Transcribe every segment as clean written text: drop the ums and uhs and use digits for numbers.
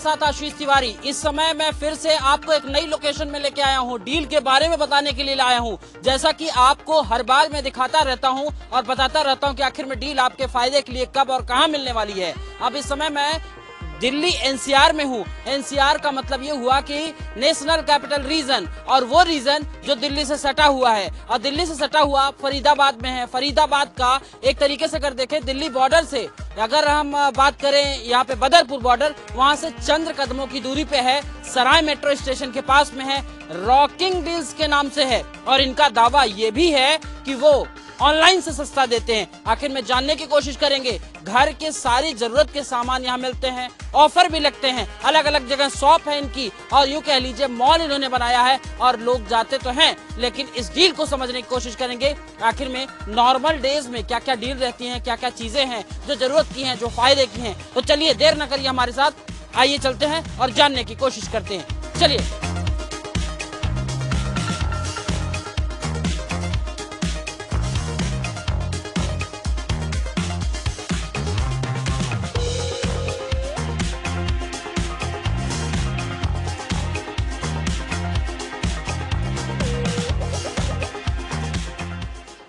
साथ आशीष तिवारी। इस समय मैं फिर से आपको एक नई लोकेशन में लेके आया हूँ, डील के बारे में बताने के लिए लाया हूँ। जैसा कि आपको हर बार मैं दिखाता रहता हूँ और बताता रहता हूँ कि आखिर में डील आपके फायदे के लिए कब और कहाँ मिलने वाली है। अब इस समय मैं दिल्ली एनसीआर में हूँ। एनसीआर का मतलब ये हुआ कि नेशनल कैपिटल रीजन, और वो रीजन जो दिल्ली से सटा हुआ है, और दिल्ली से सटा हुआ फरीदाबाद में है। फरीदाबाद का एक तरीके से अगर देखें दिल्ली बॉर्डर से अगर हम बात करें, यहाँ पे बदरपुर बॉर्डर, वहां से चंद कदमों की दूरी पे है। सराय मेट्रो स्टेशन के पास में है, रॉकिंग डील्स के नाम से है, और इनका दावा ये भी है कि वो ऑनलाइन से सस्ता देते हैं। आखिर में जानने की कोशिश करेंगे। घर के सारी जरूरत के सामान यहाँ मिलते हैं, ऑफर भी लगते हैं, अलग अलग जगह शॉप है इनकी, और यूं कह लीजिए मॉल इन्होंने बनाया है, और लोग जाते तो हैं, लेकिन इस डील को समझने की कोशिश करेंगे। आखिर में नॉर्मल डेज में क्या क्या डील रहती हैं, क्या क्या चीजें हैं जो जरूरत की हैं, जो फायदे की हैं। तो चलिए देर न करिए हमारे साथ, आइए चलते हैं और जानने की कोशिश करते हैं। चलिए।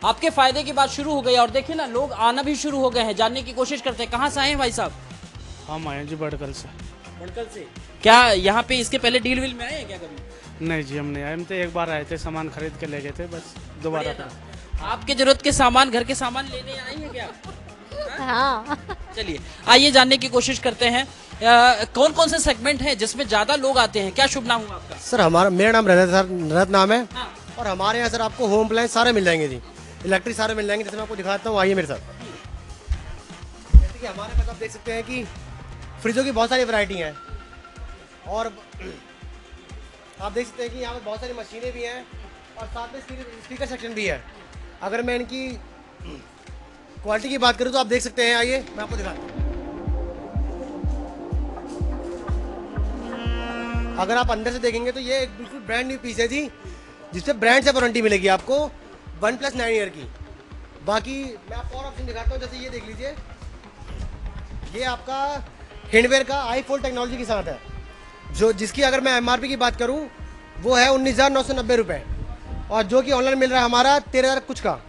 आपके फायदे की बात शुरू हो गई और देखिए ना, लोग आना भी शुरू हो गए हैं। जानने की कोशिश करते हैं, कहाँ से आए हैं भाई साहब? हम आए जी बड़कल से। बड़कल से? क्या यहाँ पे इसके पहले डील वील में आए हैं क्या कभी? नहीं जी, हम नहीं आए। हम तो एक बार आए थे, सामान खरीद के ले गए थे, बस दोबारा था। आपके जरूरत के सामान, घर के सामान लेने आए हैं क्या? हाँ। चलिए आइए जानने की कोशिश करते हैं। कौन कौन से सेगमेंट हैं जिसमें ज्यादा लोग आते हैं? क्या शुभ नाम हुआ आपका? सर मेरा नाम रजत सर, रजत नाम है। हाँ। और हमारे यहाँ सर आपको होम अप्लायंस सारे मिल जाएंगे जी, इलेक्ट्रिक सारे मिल जाएंगे। जैसे मैं आपको दिखाता हूँ, आइए मेरे साथ। जैसे कि हमारे पास आप देख सकते हैं कि फ्रिजों की बहुत सारी वैरायटी हैं, और आप देख सकते हैं कि यहाँ पर बहुत सारी मशीनें भी हैं, और साथ में स्पीकर सेक्शन भी है। अगर मैं इनकी क्वालिटी की बात करूँ तो आप देख सकते हैं, आइए मैं आपको दिखाता हूँ। अगर आप अंदर से देखेंगे तो ये एक बिल्कुल ब्रांड न्यू पीस है जी, जिसपे ब्रांड से वारंटी मिलेगी आपको 1+9 ईयर की। बाकी मैं आपको और ऑप्शन दिखाता हूँ। जैसे ये देख लीजिए, ये आपका हैंडवेयर का i4 टेक्नोलॉजी के साथ है, जो जिसकी अगर मैं MRP की बात करूँ वो है 19,990 रुपये, और जो कि ऑनलाइन मिल रहा है हमारा 13,000 कुछ का,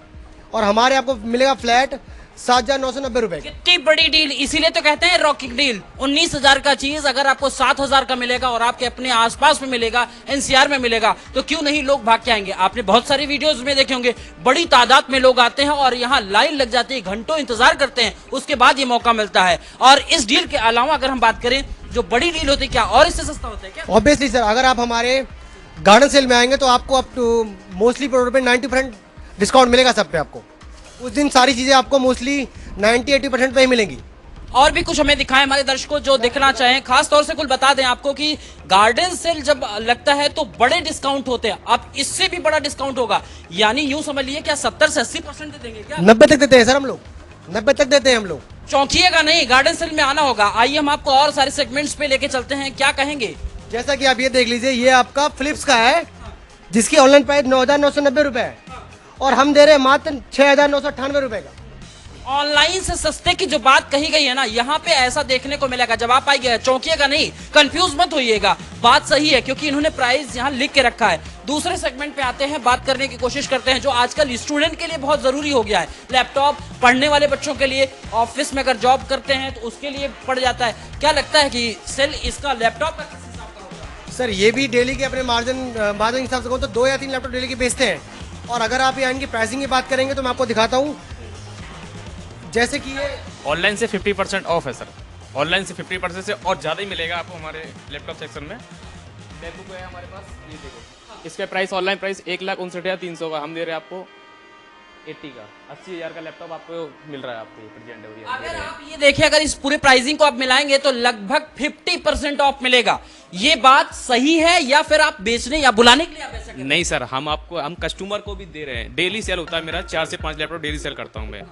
और हमारे आपको मिलेगा फ्लैट 7,990 रुपये। कितनी बड़ी डील, इसीलिए तो कहते हैं रॉकिंग डील। 19,000 का चीज अगर आपको 7,000 का मिलेगा और आपके अपने आसपास में मिलेगा, एनसीआर में मिलेगा, तो क्यों नहीं लोग भाग के आएंगे। आपने बहुत सारी वीडियोस में देखे होंगे, बड़ी तादाद में लोग आते हैं और यहाँ लाइन लग जाती है, घंटों इंतजार करते हैं, उसके बाद ये मौका मिलता है। और इस डील के अलावा अगर हम बात करें, जो बड़ी डील होती है, क्या और इससे सस्ता होता है क्या? ऑब्वियसली सर, अगर आप हमारे गार्डन सेल में आएंगे तो आपको अप टू मोस्टली प्रोडक्ट पे 90% डिस्काउंट मिलेगा सब पे। आपको उस दिन सारी चीज़ें आपको मोस्टली 90-80% पे ही मिलेंगी। और भी कुछ हमें दिखाएं हमारे दर्शकों जो देखना चाहें। खास तौर से कुछ बता दें आपको कि गार्डन सेल जब लगता है तो बड़े डिस्काउंट होते हैं। अब इससे भी बड़ा डिस्काउंट होगा, यानी यूं समझ लीजिए क्या 70 से 80% दे देंगे क्या? 90 तक देते हैं सर हम लोग, 90 तक देते हैं हम लोग। चौंकिएगा नहीं, गार्डन सेल में आना होगा। आइए हम आपको और सारे सेगमेंट्स पे लेके चलते हैं, क्या कहेंगे? जैसा कि आप ये देख लीजिए, ये आपका फिलिप्स का है, जिसकी ऑनलाइन प्राइस 9,990 रुपये है, और हम दे रहे हैं मात्र 6,998 रुपये का। ऑनलाइन से सस्ते की जो बात कही गई है ना, यहाँ पे ऐसा देखने को मिलेगा। जब आप आइए, चौंकिएगा नहीं, कंफ्यूज मत होइएगा, बात सही है, क्योंकि इन्होंने प्राइस यहाँ लिख के रखा है। दूसरे सेगमेंट पे आते हैं, बात करने की कोशिश करते हैं जो आजकल स्टूडेंट के लिए बहुत जरूरी हो गया है। लैपटॉप पढ़ने वाले बच्चों के लिए, ऑफिस में अगर जॉब करते हैं तो उसके लिए पड़ जाता है। क्या लगता है कि सेल इसका लैपटॉप का किस हिसाब का होगा? सर ये भी डेली के अपने मार्जिन के हिसाब से कहूँ तो 2 या 3 लैपटॉप डेली के बेचते हैं। और अगर आप यहाँ इनकी प्राइसिंग की बात करेंगे तो मैं आपको दिखाता हूँ। जैसे कि ये ऑनलाइन से 50% ऑफ है सर, ऑनलाइन से 50% से और ज़्यादा ही मिलेगा आपको हमारे लैपटॉप सेक्शन में। मैकबुक है हमारे पास, ये देखो, इसका प्राइस ऑनलाइन प्राइस 1,59,300 का, हम दे रहे हैं आपको 80 का, 80,000 का लैपटॉप आपको मिल रहा है। आपको प्रेजेंट है। अगर आप ये देखिए, अगर इस पूरे प्राइसिंग को आप मिलाएंगे तो लगभग 50% ऑफ मिलेगा। ये बात सही है या फिर आप बेचने या बुलाने के लिए आप ऐसा कर रहे हैं? नहीं सर, हम कस्टमर को भी दे रहे हैं। डेली सेल होता है मेरा, 4 से 5 लैपटॉप डेली सेल करता हूँ मैं।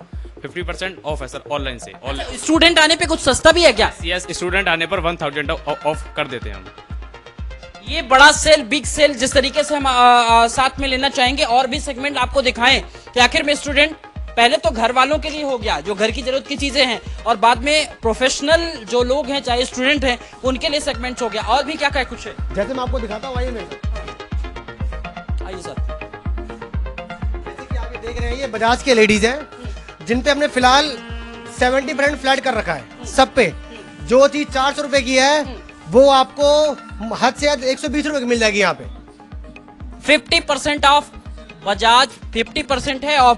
50% ऑफ है सर ऑनलाइन से। स्टूडेंट आने पे कुछ सस्ता भी है क्या? यस, स्टूडेंट आने पर 1,000 ऑफ कर देते हैं हम। ये बड़ा सेल, बिग सेल जिस तरीके से हम साथ में लेना चाहेंगे, और भी सेगमेंट आपको दिखाएं कि आखिर में स्टूडेंट पहले तो घर वालों के लिए हो गया जो घर की जरूरत की चीजें हैं, और बाद में प्रोफेशनल जो लोग हैं चाहे स्टूडेंट हैं उनके लिए सेगमेंट्स हो गया। और भी क्या क्या कुछ है? जैसे मैं आपको दिखाता हूँ, आइए मेरे साथ। आइए सर। जैसे कि आप ये देख रहे हैं, ये बजाज के लेडीज हैं जिन पे हमने फिलहाल 70% फ्लैट कर रखा है सब पे। जो चीज 400 रुपए की है वो आपको हद से हद 120 रुपए की मिल जाएगी यहाँ पे। 50% ऑफ बजाज 50% है, और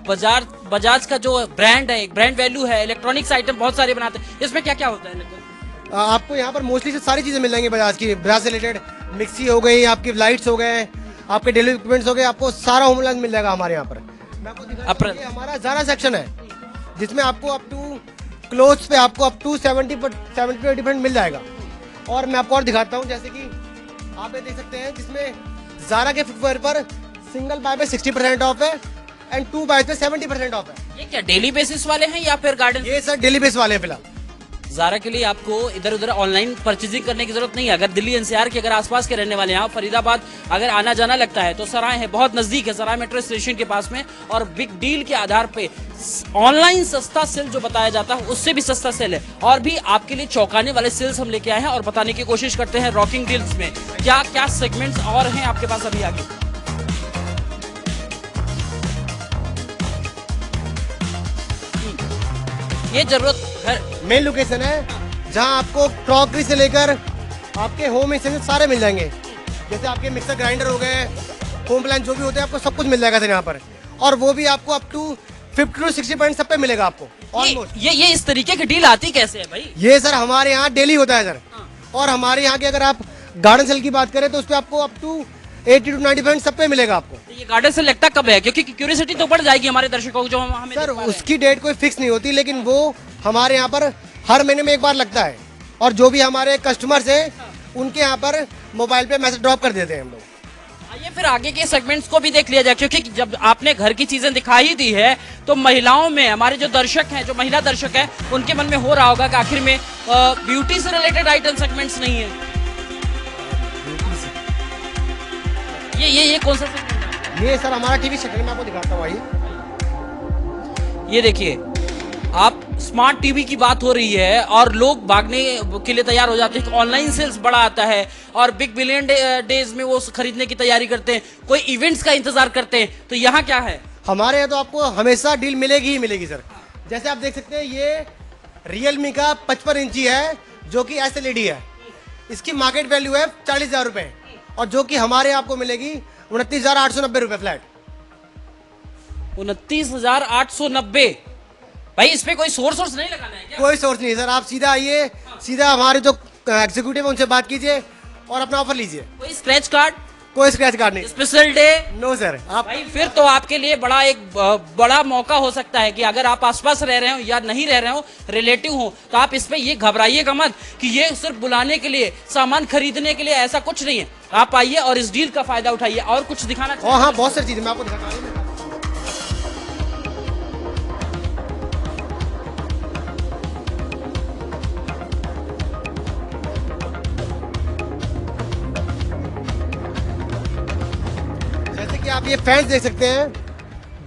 बजाज का जो ब्रांड है, एक ब्रांड वैल्यू है। इलेक्ट्रॉनिक्स आइटम बहुत सारे बनाते हैं, इसमें क्या क्या होता है लगभग? आपको यहाँ पर मोस्टली से सारी चीजें मिल जाएंगी बजाज की। बजाज से रिलेटेड मिक्सी हो गई, आपकी लाइट्स हो गए, आपके डेली इक्विपमेंट्स हो गए, आपको सारा होम अप्लायंस मिल जाएगा हमारे यहाँ पर। मैं आपको दिखाता हूँ, ये हमारा ज़ारा सेक्शन है जिसमें आपको अप टू क्लोथ्स पे आपको अप टू 70% मिल जाएगा। और मैं आपको और दिखाता हूँ, जैसे कि आप ये देख सकते हैं जिसमें ज़ारा के फुटवेयर पर सिंगल बाय पे 60% ऑफ है एंड 2 बाय पे 70% ऑफ है। ये क्या डेली बेसिस वाले हैं या फिर गार्डन? ये सर डेली बेस वाले हैं फिलहाल। ज़ारा के लिए आपको इधर उधर ऑनलाइन परचेजिंग करने की जरूरत नहीं है। अगर दिल्ली एनसीआर के अगर आसपास के रहने वाले हैं, फरीदाबाद अगर आना जाना लगता है तो सराय है, बहुत नजदीक है, सराय मेट्रो स्टेशन के पास में। और बिग डील के आधार पे ऑनलाइन सस्ता सेल जो बताया जाता है उससे भी सस्ता सेल है। और भी आपके लिए चौंकाने वाले सेल्स हम लेके आए हैं और बताने की कोशिश करते हैं रॉकिंग डील्स में क्या क्या सेगमेंट्स और हैं आपके पास अभी आगे। ये जरूरत घर मेन लोकेशन है जहां आपको क्रॉकरी से लेकर आपके होम एसेंशियल सारे मिल जाएंगे। जैसे आपके मिक्सर ग्राइंडर हो गए, होम प्लान जो भी होते हैं, आपको सब कुछ मिल जाएगा सर यहाँ पर। और वो भी आपको अप टू 50 to 60% सब पे मिलेगा आपको ऑलमोस्ट। ये इस तरीके की डील आती कैसे है भाई? ये सर हमारे यहाँ डेली होता है सर। और हमारे यहाँ की अगर आप गार्डन सेल की बात करें तो उस पर आपको अप टू 80 to 90% सब पे मिलेगा आपको। तो ये गार्डन से लगता कब है? क्योंकि क्यूरियोसिटी तो बढ़ जाएगी हमारे दर्शकों को जो हमें सर देख पा रहे हैं। उसकी डेट कोई फिक्स नहीं होती, लेकिन वो हमारे यहाँ पर हर महीने में एक बार लगता है। और जो भी हमारे कस्टमर्स हैं उनके यहाँ पर मोबाइल पे मैसेज ड्रॉप कर देते हैं हम लोग। आइए फिर आगे के सेगमेंट्स को भी देख लिया जाए, क्योंकि जब आपने घर की चीजें दिखाई दी है तो महिलाओं में, हमारे जो दर्शक हैं, जो महिला दर्शक हैं, उनके मन में हो रहा होगा कि आखिर में ब्यूटी से रिलेटेड आइटम सेगमेंट्स नहीं है। ये कौन सा सेगमेंट है? ये सर हमारा टीवी सेक्शन में आपको दिखाता हूँ। आइए ये देखिए, आप स्मार्ट टीवी की बात हो रही है और लोग भागने के लिए तैयार हो जाते हैं कि ऑनलाइन सेल्स बड़ा आता है और बिग बिलियन डेज में वो खरीदने की तैयारी करते हैं, कोई इवेंट्स का इंतजार करते हैं। तो यहाँ क्या है? हमारे यहाँ तो आपको हमेशा डील मिलेगी ही मिलेगी सर। जैसे आप देख सकते हैं, ये रियलमी का 55 इंची है जो कि SLED है। इसकी मार्केट वैल्यू है 40,000 रुपए और जो कि हमारे आपको मिलेगी 29,890 रुपए फ्लैट। 29,890। भाई इस पे कोई सोर्स नहीं लगाना है क्या? कोई सोर्स नहीं है सर, आप सीधा आइए, सीधा हमारे जो एग्जीक्यूटिव है उनसे बात कीजिए और अपना ऑफर लीजिए। कोई स्क्रैच कार्ड, कोई स्क्रैच कार्ड नहीं, स्पेशल डे? No sir. आप भाई फिर तो आपके लिए बड़ा मौका हो सकता है कि अगर आप आसपास रह रहे हो या नहीं रह रहे हो, रिलेटिव हो, तो आप इस पे ये घबराइएगा मत कि ये सिर्फ बुलाने के लिए, सामान खरीदने के लिए, ऐसा कुछ नहीं है। आप आइए और इस डील का फायदा उठाइए। और कुछ दिखाना चाहिए? हाँ, बहुत सारी चीजें मैं आपको दिखाता हूँ। जैसे कि आप ये फैंस देख सकते हैं,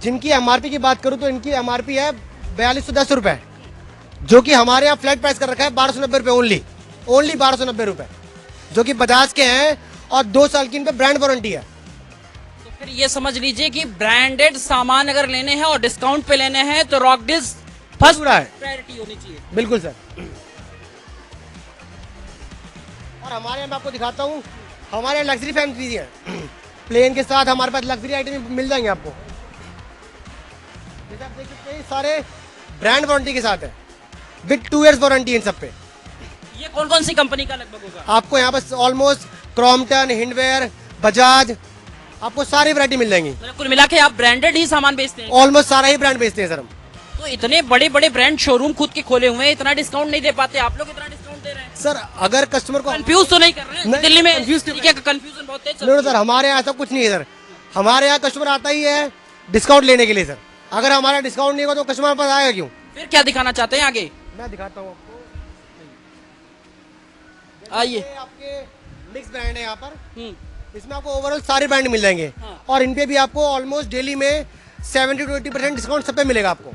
जिनकी MRP की बात करूं तो इनकी MRP है 4210 रुपए, जो कि हमारे यहाँ फ्लैट प्राइस कर रखा है 1290 रुपए ओनली 1290 रुपए, जो कि बजाज के हैं और 2 साल की इन पे ब्रांड वारंटी है। तो फिर ये समझ लीजिए कि ब्रांडेड सामान अगर लेने हैं और डिस्काउंट पे लेने हैं तो रॉक डील्स फर्स्ट पूरा है, प्रायोरिटी होनी चाहिए। बिल्कुल सर। और हमारे यहाँ मैं आपको दिखाता हूँ, हमारे यहाँ लग्जरी फैन भी है। प्लेन के साथ हमारे पास लग्जरी आइटम मिल जाएंगे आपको। जैसे आप देख सकते हैं, सारे ब्रांड वारंटी के साथ है, विद 2 years वारंटी इन सब पे। ये कौन कौन सी कंपनी का लगभग होगा? आपको यहाँ पर ऑलमोस्ट क्रॉम्पटन, हिंडवेयर, बजाज, आपको सारी वैरायटी मिल जाएंगी। मतलब कुल मिला के आप ब्रांडेड ही सामान बेचते हैं? ऑलमोस्ट सारा ही ब्रांड बेचते हैं सर हम। तो इतने बड़े बड़े ब्रांड शोरूम खुद के खोले हुए हैं, इतना डिस्काउंट नहीं दे पाते, आप लोग इतना डिस्काउंट दे रहे हैं? सर अगर कस्टमर को कंफ्यूज तो नहीं कर रहे हैं? नहीं, दिल्ली में confuse क्यों? कंफ्यूजन बहुत तेज चल नहीं रही है। सर, हमारे यहाँ ऐसा कुछ नहीं है सर। हमारे यहाँ कस्टमर आता ही है डिस्काउंट लेने के लिए सर। अगर हमारा डिस्काउंट नहीं होगा तो कस्टमर पास आएगा क्यों? फिर क्या दिखाना चाहते हैं आगे? मैं दिखाता हूँ आपको। आइए। ये आपके मिक्स ब्रांड है यहाँ पर। इसमें आपको ओवरऑल सारे ब्रांड मिल जाएंगे। हाँ। और इन पे भी आपको ऑलमोस्ट डेली में 70 to 80% डिस्काउंट सब पे मिलेगा आपको।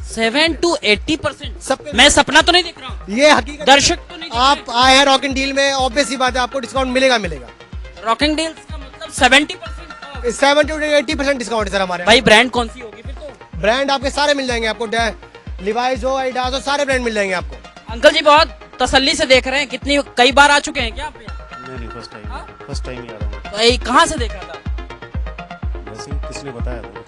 7 to 80%। सब पे मैं सपना तो नहीं देख रहा हूँ, ये हकीकत दर्शक तो नहीं देख आप आए हैं रॉक एंड डील में, ऑब्वियस सी बात है आपको डिस्काउंट मिलेगा मिलेगा। रॉकिंग डील्स का मतलब 70%। 70 to 80% डिस्काउंट है सर हमारे। भाई ब्रांड कौन सी होगी फिर तो? ब्रांड आपके सारे मिल जाएंगे आपको, लिवाइस हो, एडिडास हो, सारे ब्रांड मिल जाएंगे आपको। अंकल जी बहुत तसल्ली से देख रहे हैं, कितनी कई बार आ चुके हैं क्या आप यहाँ? नहीं फर्स्ट टाइम ही आ रहा हूँ। तो ये कहाँ से देखा था? वैसे ही किसी ने बताया था।